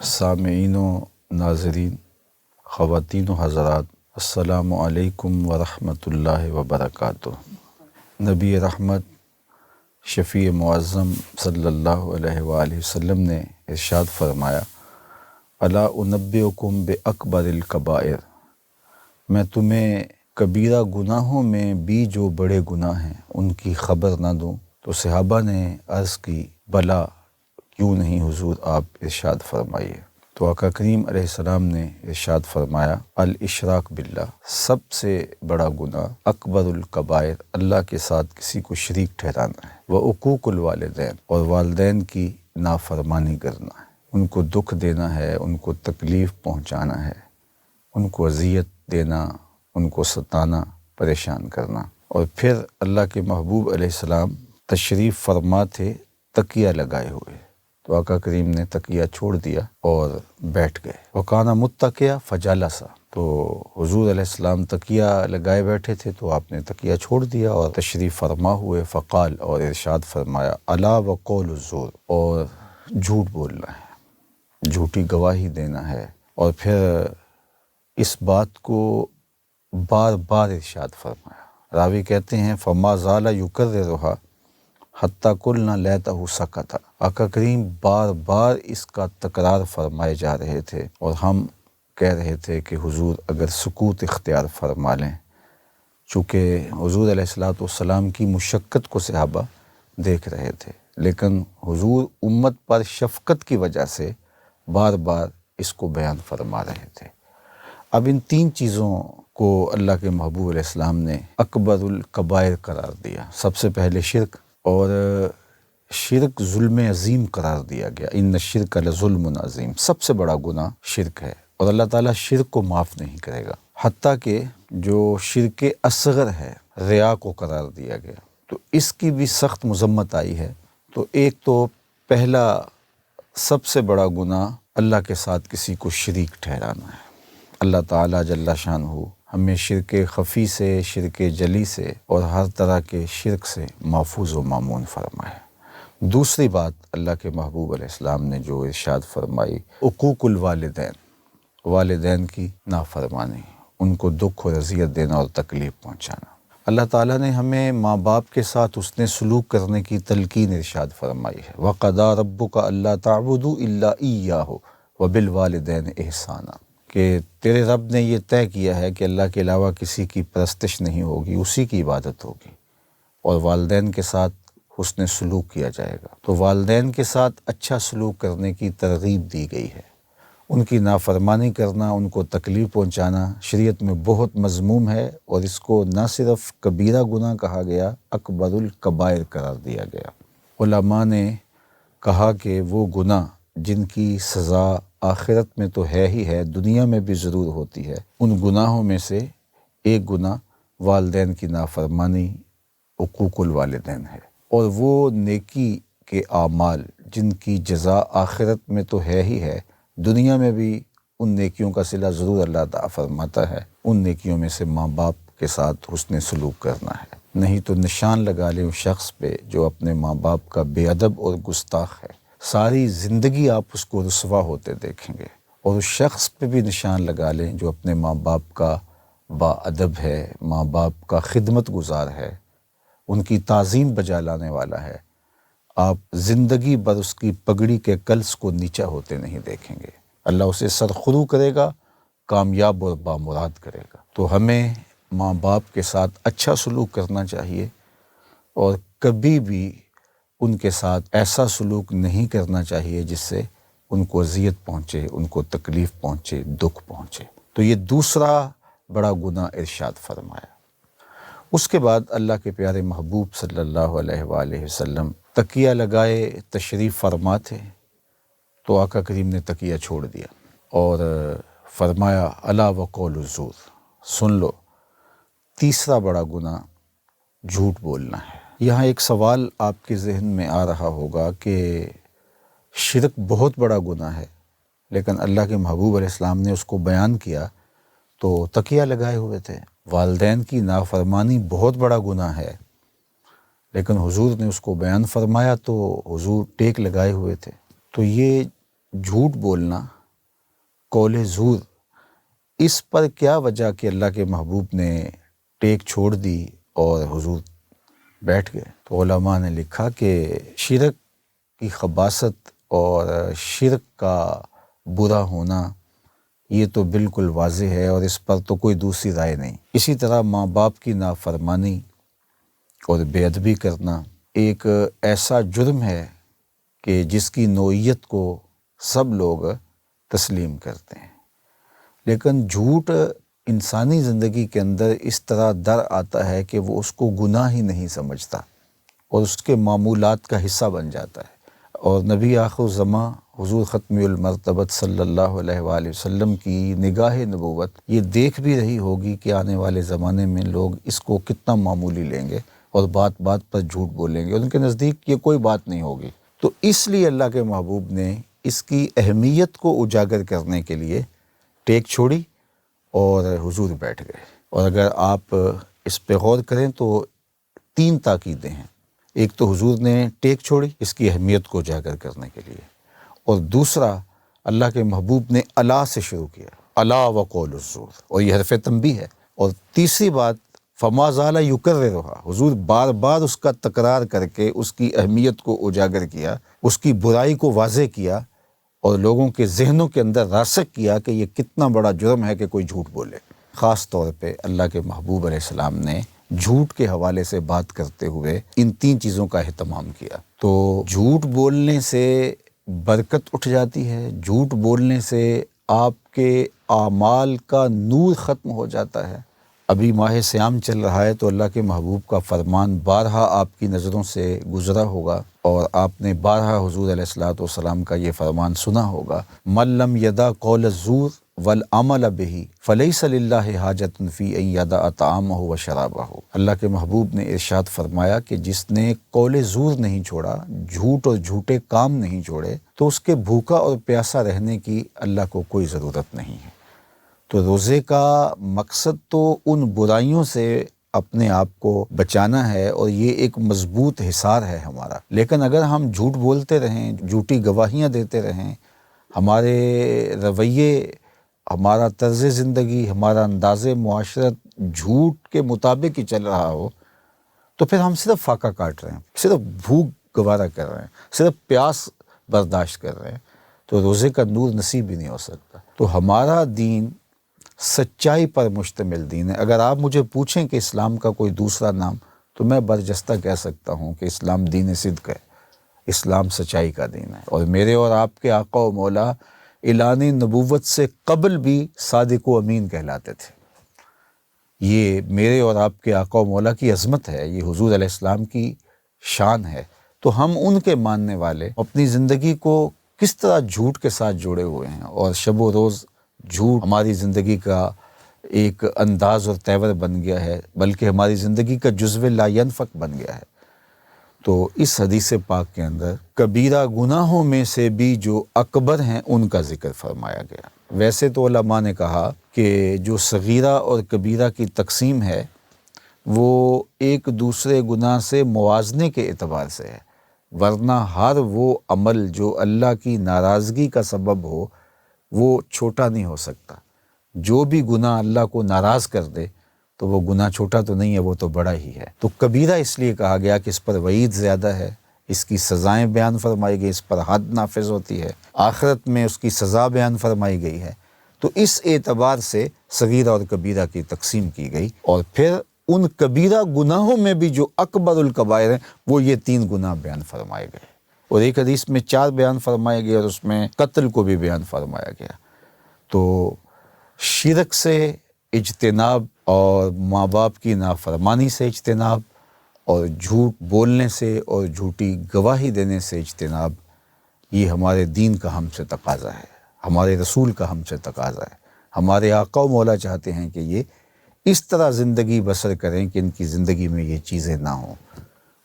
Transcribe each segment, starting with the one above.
سامعین و ناظرین، خواتین و حضرات، السلام علیکم ورحمۃ اللہ وبرکاتہ۔ نبی رحمت شفیع معظم صلی اللہ علیہ وآلہ وسلم نے ارشاد فرمایا، الا انبئکم باکبر الکبائر، میں تمہیں کبیرہ گناہوں میں بھی جو بڑے گناہ ہیں ان کی خبر نہ دوں؟ تو صحابہ نے عرض کی، بلا، کیوں نہیں حضور، آپ ارشاد فرمائیے۔ تو آقا کریم علیہ السلام نے ارشاد فرمایا، الاشراک باللہ، سب سے بڑا گناہ اکبر الکبائر، اللہ کے ساتھ کسی کو شریک ٹھہرانا ہے، وعقوق الوالدین، اور والدین کی نافرمانی کرنا ہے، ان کو دکھ دینا ہے، ان کو تکلیف پہنچانا ہے، ان کو اذیت دینا، ان کو ستانا، پریشان کرنا۔ اور پھر اللہ کے محبوب علیہ السلام تشریف فرما تھے تکیہ لگائے ہوئے، تو آقا کریم نے تکیہ چھوڑ دیا اور بیٹھ گئے۔ وکانا متکئا فجلس، تو حضور علیہ السلام تکیہ لگائے بیٹھے تھے تو آپ نے تکیہ چھوڑ دیا اور تشریف فرما ہوئے، فقال، اور ارشاد فرمایا، الا وقول الزور، اور جھوٹ بولنا ہے، جھوٹی گواہی دینا ہے۔ اور پھر اس بات کو بار بار ارشاد فرمایا۔ راوی کہتے ہیں، فما زال یکررھا حتی قلنا لیتہ سکت، آقا کریم بار بار اس کا تکرار فرمائے جا رہے تھے اور ہم کہہ رہے تھے کہ حضور اگر سکوت اختیار فرما لیں، چونکہ حضور علیہ السلام کی مشقت کو صحابہ دیکھ رہے تھے، لیکن حضور امت پر شفقت کی وجہ سے بار بار اس کو بیان فرما رہے تھے۔ اب ان تین چیزوں کو اللہ کے محبوب علیہ السلام نے اکبر الکبائر قرار دیا۔ سب سے پہلے شرک، اور شرک ظلم عظیم قرار دیا گیا، ان الشرک لظلم عظیم، سب سے بڑا گناہ شرک ہے، اور اللہ تعالیٰ شرک کو معاف نہیں کرے گا۔ حتیٰ کہ جو شرک اصغر ہے، ریا کو قرار دیا گیا، تو اس کی بھی سخت مذمت آئی ہے۔ تو ایک تو پہلا سب سے بڑا گناہ اللہ کے ساتھ کسی کو شریک ٹھہرانا ہے۔ اللہ تعالیٰ جل شانہ ہمیں شرک خفی سے، شرک جلی سے اور ہر طرح کے شرک سے محفوظ و مامون فرمائے۔ دوسری بات اللہ کے محبوب علیہ السلام نے جو ارشاد فرمائی، عقوق الوالدین، والدین کی نافرمانی، ان کو دکھ اور اذیت دینا اور تکلیف پہنچانا۔ اللہ تعالیٰ نے ہمیں ماں باپ کے ساتھ حسن سلوک کرنے کی تلقین ارشاد فرمائی ہے، وَقَضَىٰ رَبُّكَ أَلَّا تَعْبُدُوا إِلَّا إِيَّاهُ وَبِالْوَالِدَيْنِ إِحْسَانًا، کہ تیرے رب نے یہ طے کیا ہے کہ اللہ کے علاوہ کسی کی پرستش نہیں ہوگی، اسی کی عبادت ہوگی، اور والدین کے ساتھ حسن سلوک کیا جائے گا۔ تو والدین کے ساتھ اچھا سلوک کرنے کی ترغیب دی گئی ہے۔ ان کی نافرمانی کرنا، ان کو تکلیف پہنچانا شریعت میں بہت مذموم ہے، اور اس کو نہ صرف کبیرہ گناہ کہا گیا، اکبر الکبائر قرار دیا گیا۔ علماء نے کہا کہ وہ گناہ جن کی سزا آخرت میں تو ہے ہی ہے، دنیا میں بھی ضرور ہوتی ہے، ان گناہوں میں سے ایک گناہ والدین کی نافرمانی، عقوق الوالدین ہے۔ اور وہ نیکی کے اعمال جن کی جزا آخرت میں تو ہے ہی ہے، دنیا میں بھی ان نیکیوں کا صلہ ضرور اللہ تعالیٰ فرماتا ہے، ان نیکیوں میں سے ماں باپ کے ساتھ حسن سلوک کرنا ہے، نہیں تو نشان لگا لیں اس شخص پہ جو اپنے ماں باپ کا بے ادب اور گستاخ ہے، ساری زندگی آپ اس کو رسوا ہوتے دیکھیں گے، اور اس شخص پہ بھی نشان لگا لیں جو اپنے ماں باپ کا با ادب ہے، ماں باپ کا خدمت گزار ہے، ان کی تعظیم بجا لانے والا ہے، آپ زندگی بھر اس کی پگڑی کے کلس کو نیچا ہوتے نہیں دیکھیں گے، اللہ اسے سرخرو کرے گا، کامیاب اور بامراد کرے گا۔ تو ہمیں ماں باپ کے ساتھ اچھا سلوک کرنا چاہیے، اور کبھی بھی ان کے ساتھ ایسا سلوک نہیں کرنا چاہیے جس سے ان کو اذیت پہنچے، ان کو تکلیف پہنچے، دکھ پہنچے۔ تو یہ دوسرا بڑا گناہ ارشاد فرمایا۔ اس کے بعد اللہ کے پیارے محبوب صلی اللہ علیہ وآلہ وسلم تکیہ لگائے تشریف فرما تھے، تو آقا کریم نے تکیہ چھوڑ دیا اور فرمایا، الا وقول الزور، سن لو، تیسرا بڑا گناہ جھوٹ بولنا ہے۔ یہاں ایک سوال آپ کے ذہن میں آ رہا ہوگا کہ شرک بہت بڑا گناہ ہے، لیکن اللہ کے محبوب علیہ السلام نے اس کو بیان کیا تو تکیہ لگائے ہوئے تھے۔ والدین کی نافرمانی بہت بڑا گناہ ہے، لیکن حضور نے اس کو بیان فرمایا تو حضور ٹیک لگائے ہوئے تھے۔ تو یہ جھوٹ بولنا قول زور، اس پر کیا وجہ کہ اللہ کے محبوب نے ٹیک چھوڑ دی اور حضور بیٹھ گئے؟ تو علماء نے لکھا کہ شرک کی خباثت اور شرک کا برا ہونا یہ تو بالکل واضح ہے، اور اس پر تو کوئی دوسری رائے نہیں۔ اسی طرح ماں باپ کی نافرمانی اور بے ادبی کرنا ایک ایسا جرم ہے کہ جس کی نوعیت کو سب لوگ تسلیم کرتے ہیں، لیکن جھوٹ انسانی زندگی کے اندر اس طرح در آتا ہے کہ وہ اس کو گناہ ہی نہیں سمجھتا اور اس کے معمولات کا حصہ بن جاتا ہے۔ اور نبی آخر الزماں حضور ختم المرتبت صلی اللہ علیہ وآلہ وسلم کی نگاہ نبوت یہ دیکھ بھی رہی ہوگی کہ آنے والے زمانے میں لوگ اس کو کتنا معمولی لیں گے اور بات بات پر جھوٹ بولیں گے، اور ان کے نزدیک یہ کوئی بات نہیں ہوگی۔ تو اس لیے اللہ کے محبوب نے اس کی اہمیت کو اجاگر کرنے کے لیے ٹیک چھوڑی اور حضور بیٹھ گئے۔ اور اگر آپ اس پہ غور کریں تو 3 تاکیدیں ہیں۔ ایک تو حضور نے ٹیک چھوڑی اس کی اہمیت کو اجاگر کرنے کے لیے، اور دوسرا اللہ کے محبوب نے الا سے شروع کیا، الا وقول الزور، اور یہ حرف تنبیہ ہے۔ اور تیسری بات فما زال یکررھا، حضور بار بار اس کا تکرار کر کے اس کی اہمیت کو اجاگر کیا، اس کی برائی کو واضح کیا، اور لوگوں کے ذہنوں کے اندر راسخ کیا کہ یہ کتنا بڑا جرم ہے کہ کوئی جھوٹ بولے۔ خاص طور پہ اللہ کے محبوب علیہ السلام نے جھوٹ کے حوالے سے بات کرتے ہوئے ان 3 چیزوں کا اہتمام کیا۔ تو جھوٹ بولنے سے برکت اٹھ جاتی ہے، جھوٹ بولنے سے آپ کے اعمال کا نور ختم ہو جاتا ہے۔ ابھی ماہ صیام چل رہا ہے تو اللہ کے محبوب کا فرمان بارہا آپ کی نظروں سے گزرا ہوگا، اور آپ نے بارہا حضور علیہ الصلوۃ والسلام کا یہ فرمان سنا ہوگا، من لم یدع قول الزور والعمل به فلیس للہ حاجۃ فی ان یدع طعامہ وشرابہ۔ اللہ کے محبوب نے ارشاد فرمایا کہ جس نے قول زور نہیں چھوڑا، جھوٹ اور جھوٹے کام نہیں چھوڑے، تو اس کے بھوکا اور پیاسا رہنے کی اللہ کو کوئی ضرورت نہیں ہے۔ تو روزے کا مقصد تو ان برائیوں سے اپنے آپ کو بچانا ہے، اور یہ ایک مضبوط حصار ہے ہمارا۔ لیکن اگر ہم جھوٹ بولتے رہیں، جھوٹی گواہیاں دیتے رہیں، ہمارے رویے، ہمارا طرز زندگی، ہمارا انداز معاشرت جھوٹ کے مطابق ہی چل رہا ہو، تو پھر ہم صرف فاقہ کاٹ رہے ہیں، صرف بھوک گوارا کر رہے ہیں، صرف پیاس برداشت کر رہے ہیں، تو روزے کا نور نصیب ہی نہیں ہو سکتا۔ تو ہمارا دین سچائی پر مشتمل دین ہے۔ اگر آپ مجھے پوچھیں کہ اسلام کا کوئی دوسرا نام، تو میں برجستہ کہہ سکتا ہوں کہ اسلام دین صدق ہے، اسلام سچائی کا دین ہے۔ اور میرے اور آپ کے آقا و مولا اعلان نبوت سے قبل بھی صادق و امین کہلاتے تھے۔ یہ میرے اور آپ کے آقا و مولا کی عظمت ہے، یہ حضور علیہ السلام کی شان ہے۔ تو ہم ان کے ماننے والے اپنی زندگی کو کس طرح جھوٹ کے ساتھ جوڑے ہوئے ہیں، اور شب و روز جھوٹ ہماری زندگی کا ایک انداز اور تیور بن گیا ہے، بلکہ ہماری زندگی کا جزو لا ینفک بن گیا ہے۔ تو اس حدیث پاک کے اندر کبیرہ گناہوں میں سے بھی جو اکبر ہیں ان کا ذکر فرمایا گیا۔ ویسے تو علماء نے کہا کہ جو صغیرہ اور کبیرہ کی تقسیم ہے وہ ایک دوسرے گناہ سے موازنے کے اعتبار سے ہے، ورنہ ہر وہ عمل جو اللہ کی ناراضگی کا سبب ہو وہ چھوٹا نہیں ہو سکتا۔ جو بھی گناہ اللہ کو ناراض کر دے تو وہ گناہ چھوٹا تو نہیں ہے، وہ تو بڑا ہی ہے۔ تو کبیرہ اس لیے کہا گیا کہ اس پر وعید زیادہ ہے، اس کی سزائیں بیان فرمائی گئی، اس پر حد نافذ ہوتی ہے، آخرت میں اس کی سزا بیان فرمائی گئی ہے۔ تو اس اعتبار سے صغیرہ اور کبیرہ کی تقسیم کی گئی، اور پھر ان کبیرہ گناہوں میں بھی جو اکبر الکبائر ہیں وہ یہ 3 گناہ بیان فرمائے گئے، اور ایک حدیث میں 4 بیان فرمائے گئے، اور اس میں قتل کو بھی بیان فرمایا گیا۔ تو شرک سے اجتناب، اور ماں باپ کی نافرمانی سے اجتناب، اور جھوٹ بولنے سے اور جھوٹی گواہی دینے سے اجتناب، یہ ہمارے دین کا ہم سے تقاضا ہے، ہمارے رسول کا ہم سے تقاضا ہے۔ ہمارے آقا و مولا چاہتے ہیں کہ یہ اس طرح زندگی بسر کریں کہ ان کی زندگی میں یہ چیزیں نہ ہوں،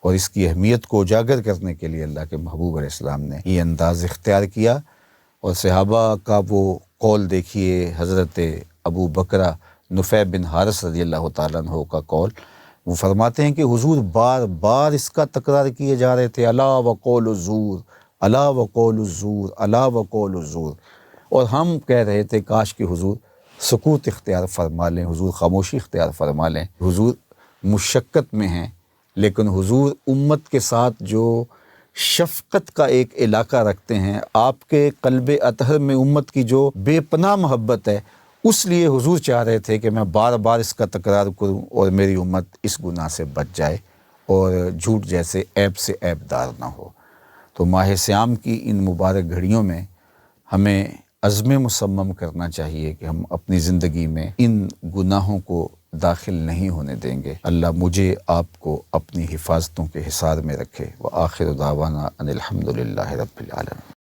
اور اس کی اہمیت کو اجاگر کرنے کے لیے اللہ کے محبوب علیہ السلام نے یہ انداز اختیار کیا۔ اور صحابہ کا وہ قول دیکھیے، حضرت ابو بکرہ نفیع بن حارث رضی اللہ تعالیٰ عنہ کا قول، وہ فرماتے ہیں کہ حضور بار بار اس کا تکرار کیے جا رہے تھے، الا وقول الزور، الا وقول الزور، الا وقول الزور، اور ہم کہہ رہے تھے کاش کہ حضور سکوت اختیار فرما لیں، حضور خاموشی اختیار فرما لیں، حضور مشقت میں ہیں لیکن حضور امت کے ساتھ جو شفقت کا ایک علاقہ رکھتے ہیں، آپ کے قلب اطہر میں امت کی جو بے پناہ محبت ہے، اس لیے حضور چاہ رہے تھے کہ میں بار بار اس کا تکرار کروں اور میری امت اس گناہ سے بچ جائے اور جھوٹ جیسے عیب سے عیب دار نہ ہو۔ تو ماہ صیام کی ان مبارک گھڑیوں میں ہمیں عزم مصمم کرنا چاہیے کہ ہم اپنی زندگی میں ان گناہوں کو داخل نہیں ہونے دیں گے۔ اللہ مجھے آپ کو اپنی حفاظتوں کے حصار میں رکھے۔ وآخر دعوانا ان الحمد للہ رب العالمین۔